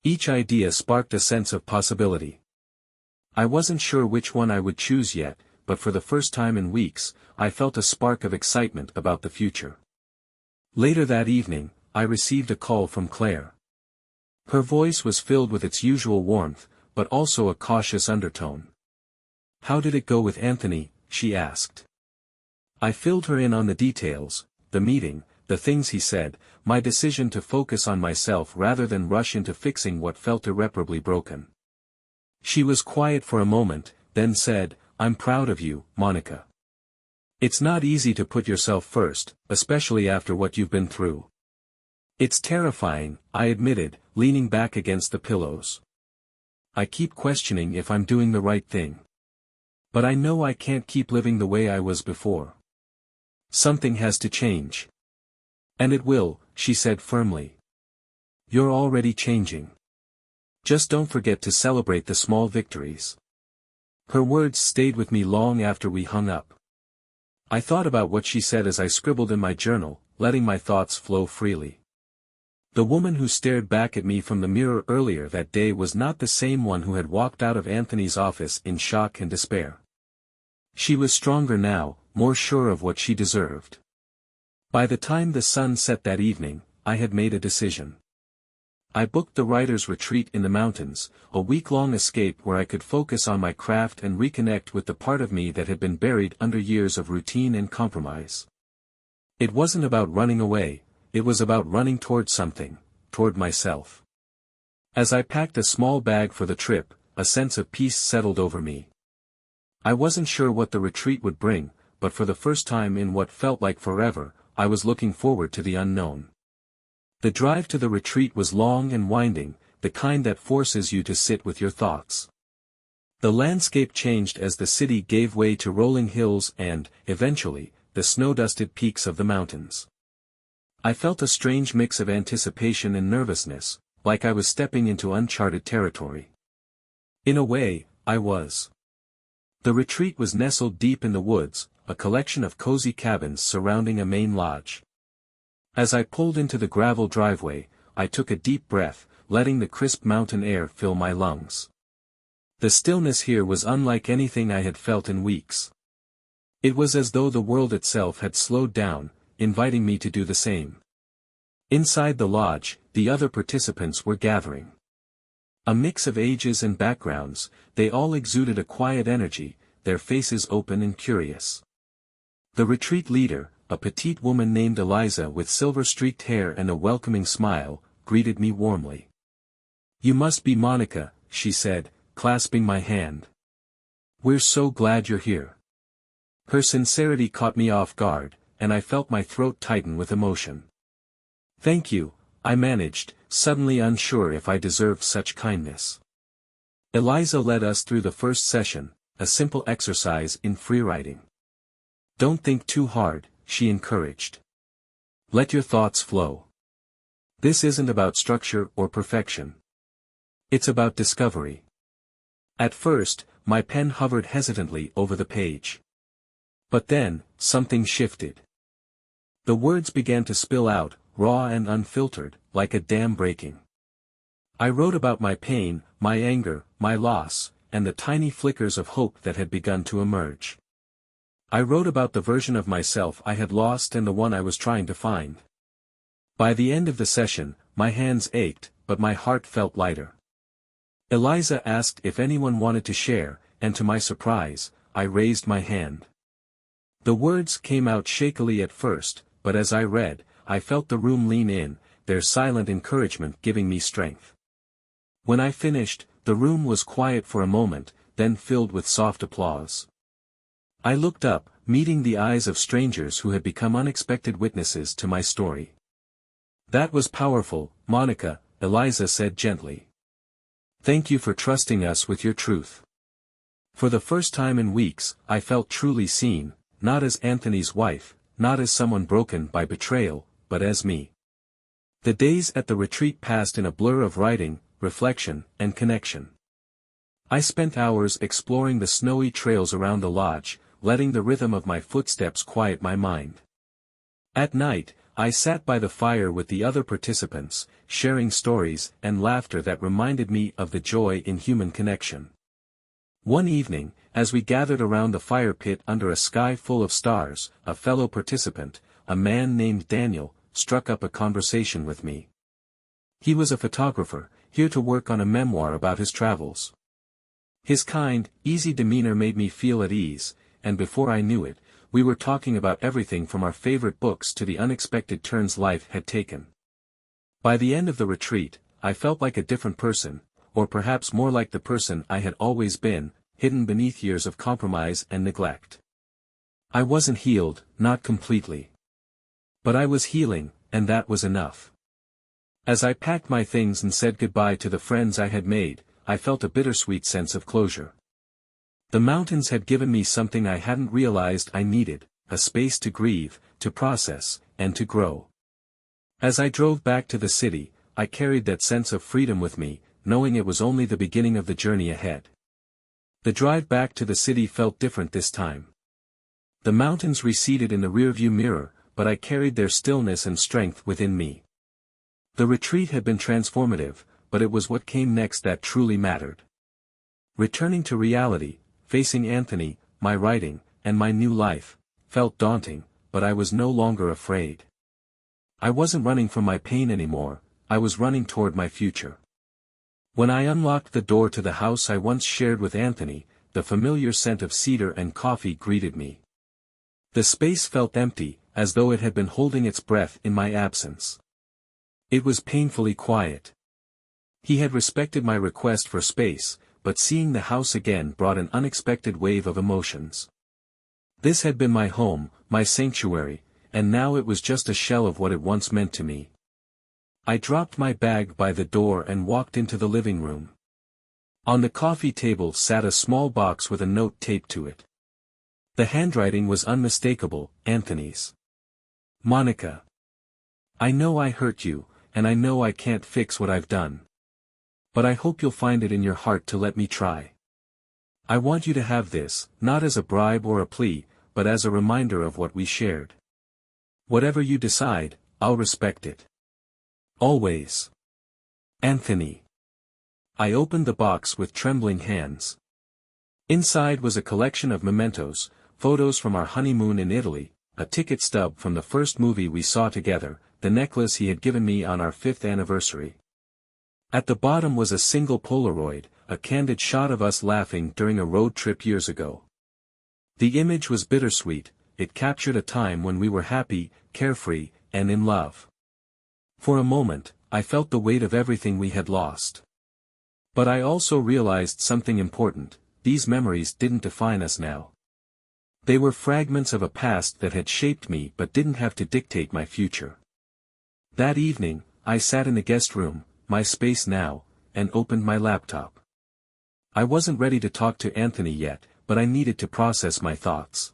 Each idea sparked a sense of possibility. I wasn't sure which one I would choose yet, but for the first time in weeks, I felt a spark of excitement about the future. Later that evening, I received a call from Claire. Her voice was filled with its usual warmth, but also a cautious undertone. "How did it go with Anthony?" she asked. I filled her in on the details, the meeting, the things he said, my decision to focus on myself rather than rush into fixing what felt irreparably broken. She was quiet for a moment, then said, "I'm proud of you, Monica. It's not easy to put yourself first, especially after what you've been through." "It's terrifying," I admitted, leaning back against the pillows. "I keep questioning if I'm doing the right thing. But I know I can't keep living the way I was before. Something has to change." "And it will," she said firmly. "You're already changing. Just don't forget to celebrate the small victories." Her words stayed with me long after we hung up. I thought about what she said as I scribbled in my journal, letting my thoughts flow freely. The woman who stared back at me from the mirror earlier that day was not the same one who had walked out of Anthony's office in shock and despair. She was stronger now, more sure of what she deserved. By the time the sun set that evening, I had made a decision. I booked the writer's retreat in the mountains, a week-long escape where I could focus on my craft and reconnect with the part of me that had been buried under years of routine and compromise. It wasn't about running away, it was about running toward something, toward myself. As I packed a small bag for the trip, a sense of peace settled over me. I wasn't sure what the retreat would bring, but for the first time in what felt like forever, I was looking forward to the unknown. The drive to the retreat was long and winding, the kind that forces you to sit with your thoughts. The landscape changed as the city gave way to rolling hills and, eventually, the snow-dusted peaks of the mountains. I felt a strange mix of anticipation and nervousness, like I was stepping into uncharted territory. In a way, I was. The retreat was nestled deep in the woods, a collection of cozy cabins surrounding a main lodge. As I pulled into the gravel driveway, I took a deep breath, letting the crisp mountain air fill my lungs. The stillness here was unlike anything I had felt in weeks. It was as though the world itself had slowed down, inviting me to do the same. Inside the lodge, the other participants were gathering. A mix of ages and backgrounds, they all exuded a quiet energy, their faces open and curious. The retreat leader, a petite woman named Eliza with silver-streaked hair and a welcoming smile, greeted me warmly. "You must be Monica," she said, clasping my hand. "We're so glad you're here." Her sincerity caught me off guard, and I felt my throat tighten with emotion. "Thank you," I managed, suddenly unsure if I deserved such kindness. Eliza led us through the first session, a simple exercise in freewriting. "Don't think too hard," she encouraged. "Let your thoughts flow. This isn't about structure or perfection. It's about discovery. At first, my pen hovered hesitantly over the page. But then, something shifted. The words began to spill out, raw and unfiltered, like a dam breaking. I wrote about my pain, my anger, my loss, and the tiny flickers of hope that had begun to emerge. I wrote about the version of myself I had lost and the one I was trying to find. By the end of the session, my hands ached, but my heart felt lighter. Eliza asked if anyone wanted to share, and to my surprise, I raised my hand. The words came out shakily at first, but as I read, I felt the room lean in, their silent encouragement giving me strength. When I finished, the room was quiet for a moment, then filled with soft applause. I looked up, meeting the eyes of strangers who had become unexpected witnesses to my story. "That was powerful, Monica," Eliza said gently. "Thank you for trusting us with your truth." For the first time in weeks, I felt truly seen, not as Anthony's wife, not as someone broken by betrayal, but as me. The days at the retreat passed in a blur of writing, reflection, and connection. I spent hours exploring the snowy trails around the lodge, letting the rhythm of my footsteps quiet my mind. At night, I sat by the fire with the other participants, sharing stories and laughter that reminded me of the joy in human connection. One evening, as we gathered around the fire pit under a sky full of stars, a fellow participant, a man named Daniel, struck up a conversation with me. He was a photographer, here to work on a memoir about his travels. His kind, easy demeanor made me feel at ease, and before I knew it, we were talking about everything from our favorite books to the unexpected turns life had taken. By the end of the retreat, I felt like a different person, or perhaps more like the person I had always been, hidden beneath years of compromise and neglect. I wasn't healed, not completely. But I was healing, and that was enough. As I packed my things and said goodbye to the friends I had made, I felt a bittersweet sense of closure. The mountains had given me something I hadn't realized I needed, a space to grieve, to process, and to grow. As I drove back to the city, I carried that sense of freedom with me, knowing it was only the beginning of the journey ahead. The drive back to the city felt different this time. The mountains receded in the rearview mirror, but I carried their stillness and strength within me. The retreat had been transformative, but it was what came next that truly mattered. Returning to reality, facing Anthony, my writing, and my new life, felt daunting, but I was no longer afraid. I wasn't running from my pain anymore, I was running toward my future. When I unlocked the door to the house I once shared with Anthony, the familiar scent of cedar and coffee greeted me. The space felt empty, as though it had been holding its breath in my absence. It was painfully quiet. He had respected my request for space, but seeing the house again brought an unexpected wave of emotions. This had been my home, my sanctuary, and now it was just a shell of what it once meant to me. I dropped my bag by the door and walked into the living room. On the coffee table sat a small box with a note taped to it. The handwriting was unmistakable, Anthony's. "Monica. I know I hurt you, and I know I can't fix what I've done. But I hope you'll find it in your heart to let me try. I want you to have this, not as a bribe or a plea, but as a reminder of what we shared. Whatever you decide, I'll respect it. Always. Anthony." I opened the box with trembling hands. Inside was a collection of mementos, photos from our honeymoon in Italy, a ticket stub from the first movie we saw together, the necklace he had given me on our 5th anniversary. At the bottom was a single Polaroid, a candid shot of us laughing during a road trip years ago. The image was bittersweet, it captured a time when we were happy, carefree, and in love. For a moment, I felt the weight of everything we had lost. But I also realized something important, these memories didn't define us now. They were fragments of a past that had shaped me but didn't have to dictate my future. That evening, I sat in the guest room, my space now, and opened my laptop. I wasn't ready to talk to Anthony yet, but I needed to process my thoughts.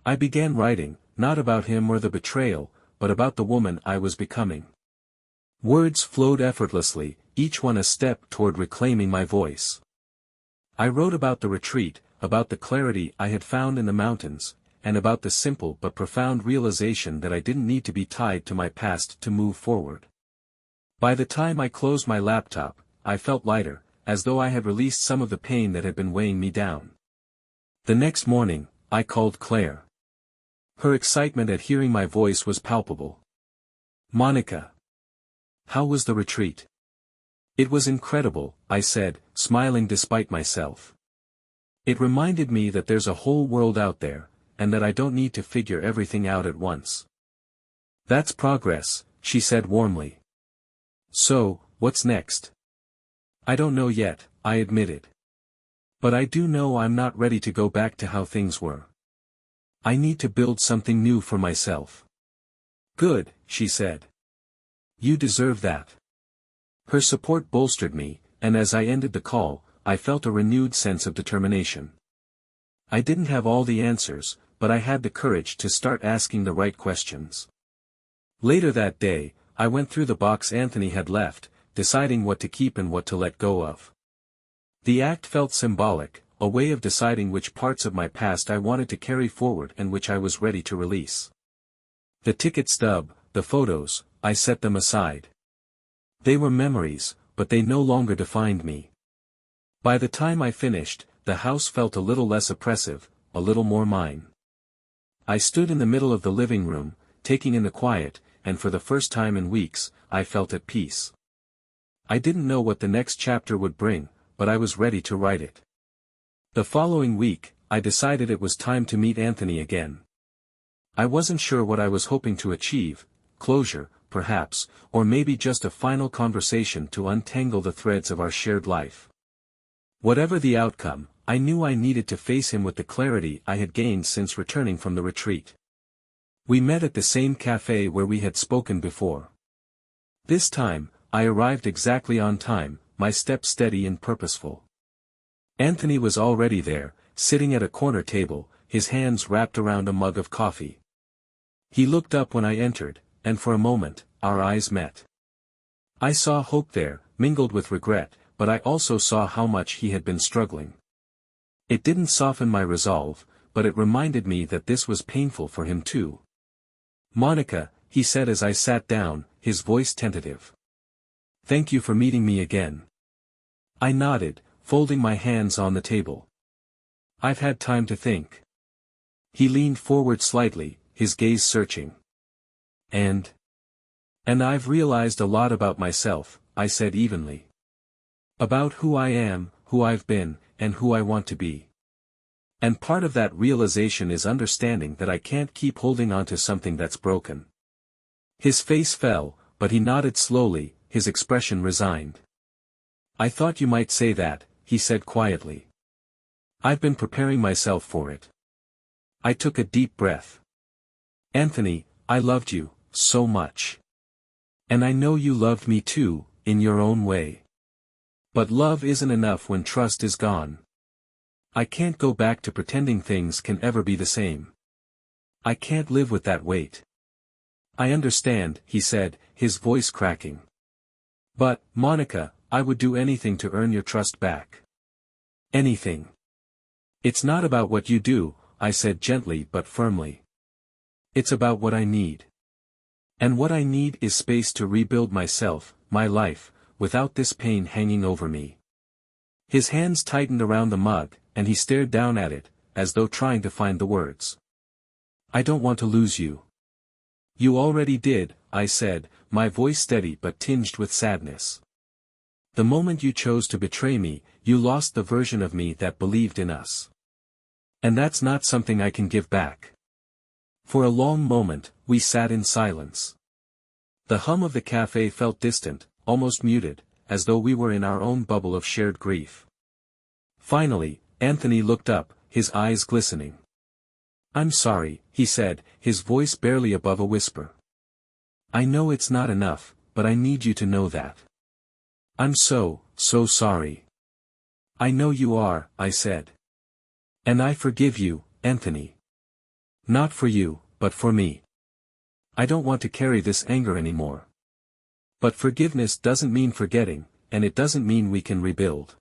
I began writing, not about him or the betrayal, but about the woman I was becoming. Words flowed effortlessly, each one a step toward reclaiming my voice. I wrote about the retreat, about the clarity I had found in the mountains, and about the simple but profound realization that I didn't need to be tied to my past to move forward. By the time I closed my laptop, I felt lighter, as though I had released some of the pain that had been weighing me down. The next morning, I called Claire. Her excitement at hearing my voice was palpable. "Monica. How was the retreat?" "It was incredible," I said, smiling despite myself. "It reminded me that there's a whole world out there, and that I don't need to figure everything out at once." "That's progress," she said warmly. "So, what's next?" "I don't know yet," I admitted. "But I do know I'm not ready to go back to how things were. I need to build something new for myself." "Good," she said. "You deserve that." Her support bolstered me, and as I ended the call, I felt a renewed sense of determination. I didn't have all the answers, but I had the courage to start asking the right questions. Later that day, I went through the box Anthony had left, deciding what to keep and what to let go of. The act felt symbolic, a way of deciding which parts of my past I wanted to carry forward and which I was ready to release. The ticket stub, the photos, I set them aside. They were memories, but they no longer defined me. By the time I finished, the house felt a little less oppressive, a little more mine. I stood in the middle of the living room, taking in the quiet, and for the first time in weeks, I felt at peace. I didn't know what the next chapter would bring, but I was ready to write it. The following week, I decided it was time to meet Anthony again. I wasn't sure what I was hoping to achieve, closure, perhaps, or maybe just a final conversation to untangle the threads of our shared life. Whatever the outcome, I knew I needed to face him with the clarity I had gained since returning from the retreat. We met at the same cafe where we had spoken before. This time, I arrived exactly on time, my steps steady and purposeful. Anthony was already there, sitting at a corner table, his hands wrapped around a mug of coffee. He looked up when I entered, and for a moment, our eyes met. I saw hope there, mingled with regret, but I also saw how much he had been struggling. It didn't soften my resolve, but it reminded me that this was painful for him too. "Monica," he said as I sat down, his voice tentative. "Thank you for meeting me again." I nodded, folding my hands on the table. "I've had time to think." He leaned forward slightly, his gaze searching. And I've realized a lot about myself," I said evenly. "About who I am, who I've been, and who I want to be. And part of that realization is understanding that I can't keep holding on to something that's broken." His face fell, but he nodded slowly, his expression resigned. "I thought you might say that," he said quietly. "I've been preparing myself for it." I took a deep breath. "Anthony, I loved you so much. And I know you loved me too, in your own way. But love isn't enough when trust is gone. I can't go back to pretending things can ever be the same. I can't live with that weight." "I understand," he said, his voice cracking. "But, Monica, I would do anything to earn your trust back. Anything." "It's not about what you do," I said gently but firmly. "It's about what I need. And what I need is space to rebuild myself, my life, without this pain hanging over me." His hands tightened around the mug, and he stared down at it, as though trying to find the words. "I don't want to lose you." "You already did," I said, my voice steady but tinged with sadness. "The moment you chose to betray me, you lost the version of me that believed in us. And that's not something I can give back." For a long moment, we sat in silence. The hum of the cafe felt distant, almost muted, as though we were in our own bubble of shared grief. Finally, Anthony looked up, his eyes glistening. "I'm sorry," he said, his voice barely above a whisper. "I know it's not enough, but I need you to know that. I'm so sorry." "I know you are," I said. "And I forgive you, Anthony. Not for you, but for me. I don't want to carry this anger anymore." But forgiveness doesn't mean forgetting, and it doesn't mean we can rebuild.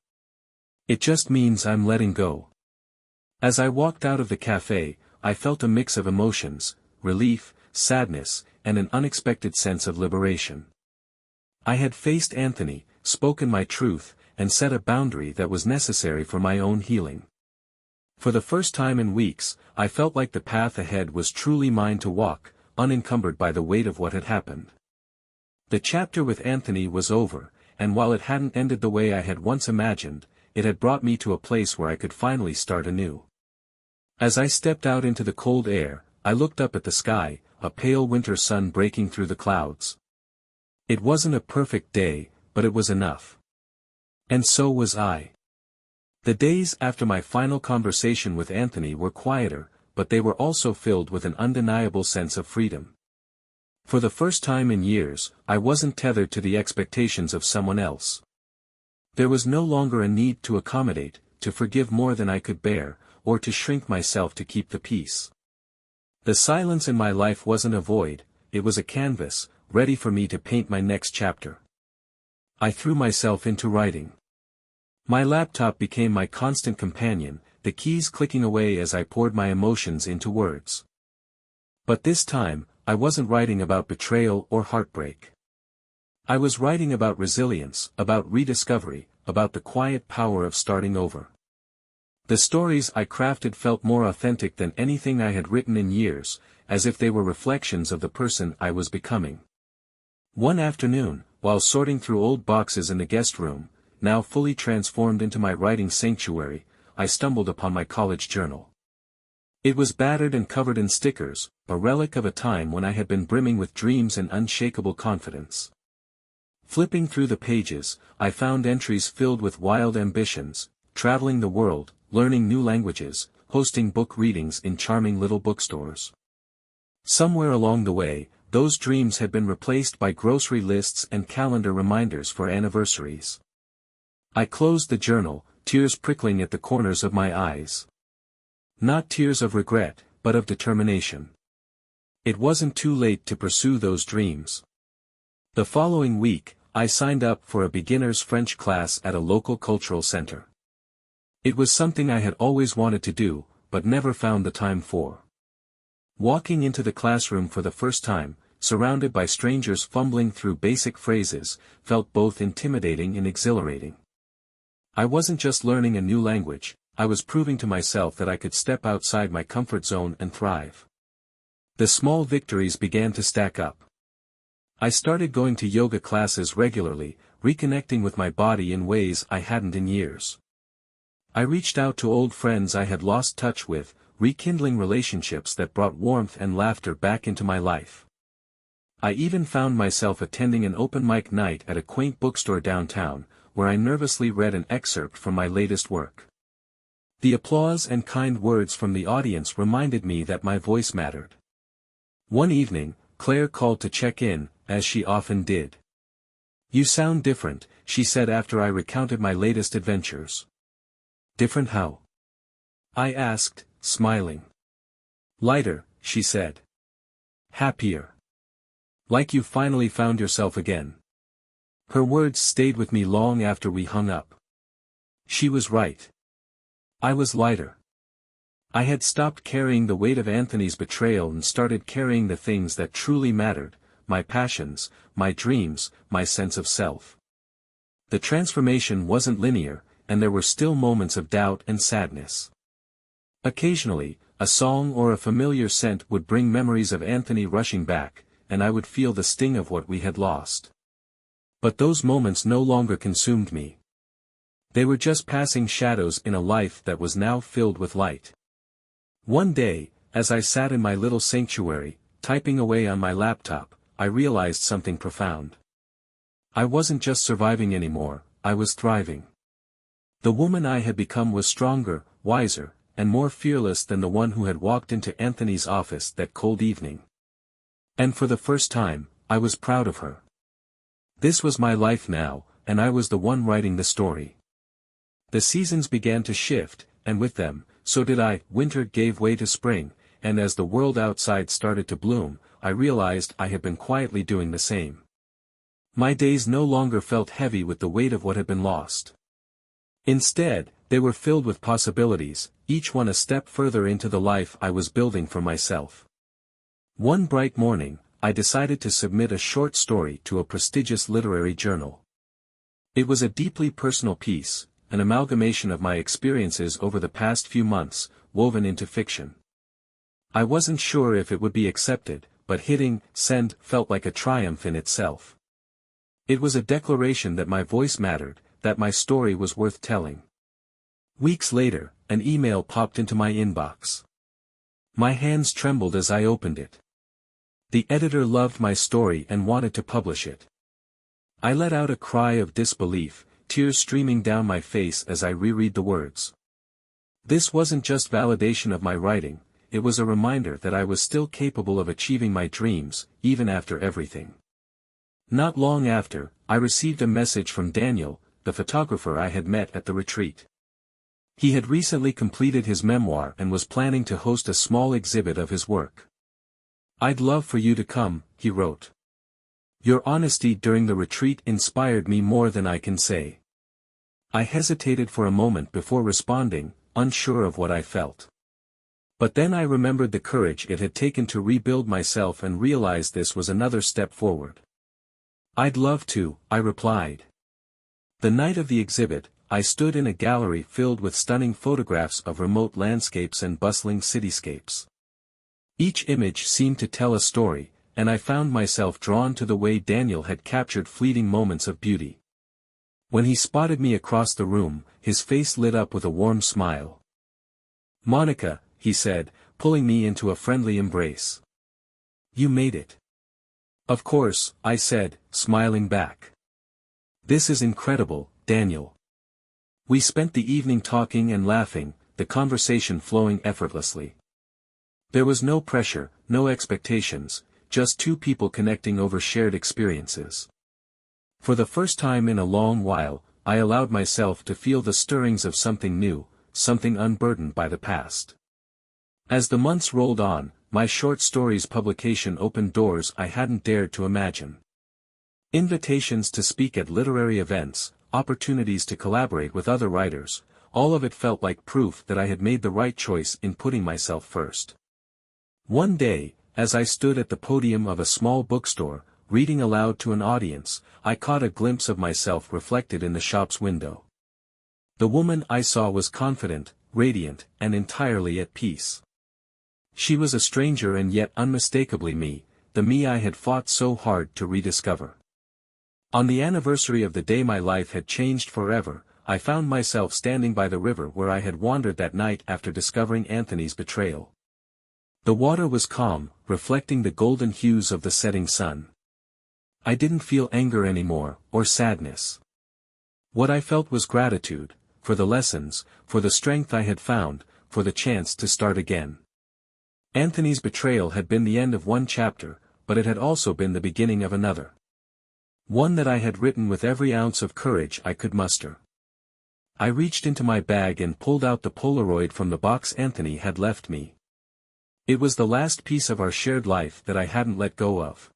It just means I'm letting go. As I walked out of the cafe, I felt a mix of emotions, relief, sadness, and an unexpected sense of liberation. I had faced Anthony, spoken my truth, and set a boundary that was necessary for my own healing. For the first time in weeks, I felt like the path ahead was truly mine to walk, unencumbered by the weight of what had happened. The chapter with Anthony was over, and while it hadn't ended the way I had once imagined, it had brought me to a place where I could finally start anew. As I stepped out into the cold air, I looked up at the sky, a pale winter sun breaking through the clouds. It wasn't a perfect day, but it was enough. And so was I. The days after my final conversation with Anthony were quieter, but they were also filled with an undeniable sense of freedom. For the first time in years, I wasn't tethered to the expectations of someone else. There was no longer a need to accommodate, to forgive more than I could bear, or to shrink myself to keep the peace. The silence in my life wasn't a void, it was a canvas, ready for me to paint my next chapter. I threw myself into writing. My laptop became my constant companion, the keys clicking away as I poured my emotions into words. But this time, I wasn't writing about betrayal or heartbreak. I was writing about resilience, about rediscovery, about the quiet power of starting over. The stories I crafted felt more authentic than anything I had written in years, as if they were reflections of the person I was becoming. One afternoon, while sorting through old boxes in the guest room, now fully transformed into my writing sanctuary, I stumbled upon my college journal. It was battered and covered in stickers, a relic of a time when I had been brimming with dreams and unshakable confidence. Flipping through the pages, I found entries filled with wild ambitions, traveling the world, learning new languages, hosting book readings in charming little bookstores. Somewhere along the way, those dreams had been replaced by grocery lists and calendar reminders for anniversaries. I closed the journal, tears prickling at the corners of my eyes. Not tears of regret, but of determination. It wasn't too late to pursue those dreams. The following week, I signed up for a beginner's French class at a local cultural center. It was something I had always wanted to do, but never found the time for. Walking into the classroom for the first time, surrounded by strangers fumbling through basic phrases, felt both intimidating and exhilarating. I wasn't just learning a new language, I was proving to myself that I could step outside my comfort zone and thrive. The small victories began to stack up. I started going to yoga classes regularly, reconnecting with my body in ways I hadn't in years. I reached out to old friends I had lost touch with, rekindling relationships that brought warmth and laughter back into my life. I even found myself attending an open mic night at a quaint bookstore downtown, where I nervously read an excerpt from my latest work. The applause and kind words from the audience reminded me that my voice mattered. One evening, Claire called to check in, as she often did. "You sound different," she said after I recounted my latest adventures. "Different how?" I asked, smiling. "Lighter," she said. "Happier. Like you finally found yourself again." Her words stayed with me long after we hung up. She was right. I was lighter. I had stopped carrying the weight of Anthony's betrayal and started carrying the things that truly mattered, my passions, my dreams, my sense of self. The transformation wasn't linear, and there were still moments of doubt and sadness. Occasionally, a song or a familiar scent would bring memories of Anthony rushing back, and I would feel the sting of what we had lost. But those moments no longer consumed me. They were just passing shadows in a life that was now filled with light. One day, as I sat in my little sanctuary, typing away on my laptop, I realized something profound. I wasn't just surviving anymore, I was thriving. The woman I had become was stronger, wiser, and more fearless than the one who had walked into Anthony's office that cold evening. And for the first time, I was proud of her. This was my life now, and I was the one writing the story. The seasons began to shift, and with them, so did I. Winter gave way to spring, and as the world outside started to bloom, I realized I had been quietly doing the same. My days no longer felt heavy with the weight of what had been lost. Instead, they were filled with possibilities, each one a step further into the life I was building for myself. One bright morning, I decided to submit a short story to a prestigious literary journal. It was a deeply personal piece, an amalgamation of my experiences over the past few months, woven into fiction. I wasn't sure if it would be accepted, but hitting send felt like a triumph in itself. It was a declaration that my voice mattered, that my story was worth telling. Weeks later, an email popped into my inbox. My hands trembled as I opened it. The editor loved my story and wanted to publish it. I let out a cry of disbelief, tears streaming down my face as I reread the words. This wasn't just validation of my writing, it was a reminder that I was still capable of achieving my dreams, even after everything. Not long after, I received a message from Daniel, the photographer I had met at the retreat. He had recently completed his memoir and was planning to host a small exhibit of his work. "I'd love for you to come," he wrote. "Your honesty during the retreat inspired me more than I can say." I hesitated for a moment before responding, unsure of what I felt. But then I remembered the courage it had taken to rebuild myself and realized this was another step forward. "I'd love to," I replied. The night of the exhibit, I stood in a gallery filled with stunning photographs of remote landscapes and bustling cityscapes. Each image seemed to tell a story, and I found myself drawn to the way Daniel had captured fleeting moments of beauty. When he spotted me across the room, his face lit up with a warm smile. "Monica," he said, pulling me into a friendly embrace. "You made it." "Of course," I said, smiling back. "This is incredible, Daniel." We spent the evening talking and laughing, the conversation flowing effortlessly. There was no pressure, no expectations, just two people connecting over shared experiences. For the first time in a long while, I allowed myself to feel the stirrings of something new, something unburdened by the past. As the months rolled on, my short stories publication opened doors I hadn't dared to imagine. Invitations to speak at literary events, opportunities to collaborate with other writers, all of it felt like proof that I had made the right choice in putting myself first. One day, as I stood at the podium of a small bookstore, reading aloud to an audience, I caught a glimpse of myself reflected in the shop's window. The woman I saw was confident, radiant, and entirely at peace. She was a stranger and yet unmistakably me, the me I had fought so hard to rediscover. On the anniversary of the day my life had changed forever, I found myself standing by the river where I had wandered that night after discovering Anthony's betrayal. The water was calm, reflecting the golden hues of the setting sun. I didn't feel anger anymore, or sadness. What I felt was gratitude, for the lessons, for the strength I had found, for the chance to start again. Anthony's betrayal had been the end of one chapter, but it had also been the beginning of another. One that I had written with every ounce of courage I could muster. I reached into my bag and pulled out the Polaroid from the box Anthony had left me. It was the last piece of our shared life that I hadn't let go of.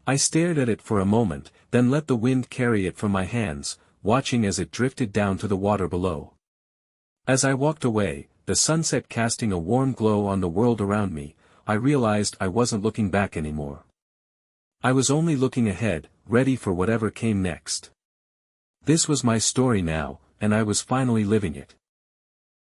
I stared at it for a moment, then let the wind carry it from my hands, watching as it drifted down to the water below. As I walked away, the sunset casting a warm glow on the world around me, I realized I wasn't looking back anymore. I was only looking ahead, ready for whatever came next. This was my story now, and I was finally living it.